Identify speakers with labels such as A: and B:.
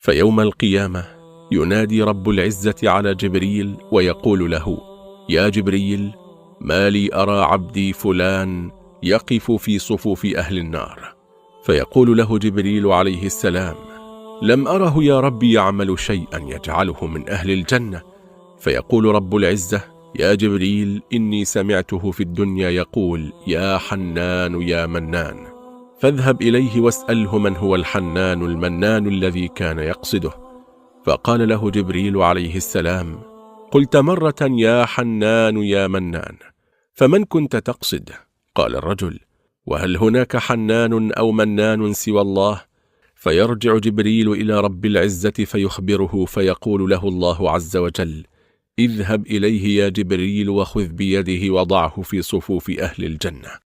A: فيوم القيامة ينادي رب العزة على جبريل ويقول له: يا جبريل، ما لي أرى عبدي فلان يقف في صفوف أهل النار؟ فيقول له جبريل عليه السلام: لم أره يا ربي يعمل شيئا يجعله من أهل الجنة. فيقول رب العزة: يا جبريل، إني سمعته في الدنيا يقول: يا حنان يا منان. فاذهب إليه واسأله من هو الحنان المنان الذي كان يقصده. فقال له جبريل عليه السلام: قلت مرة يا حنان يا منان، فمن كنت تقصد؟ قال الرجل: وهل هناك حنان أو منان سوى الله؟ فيرجع جبريل إلى رب العزة فيخبره، فيقول له الله عز وجل: اذهب إليه يا جبريل وخذ بيده وضعه في صفوف أهل الجنة.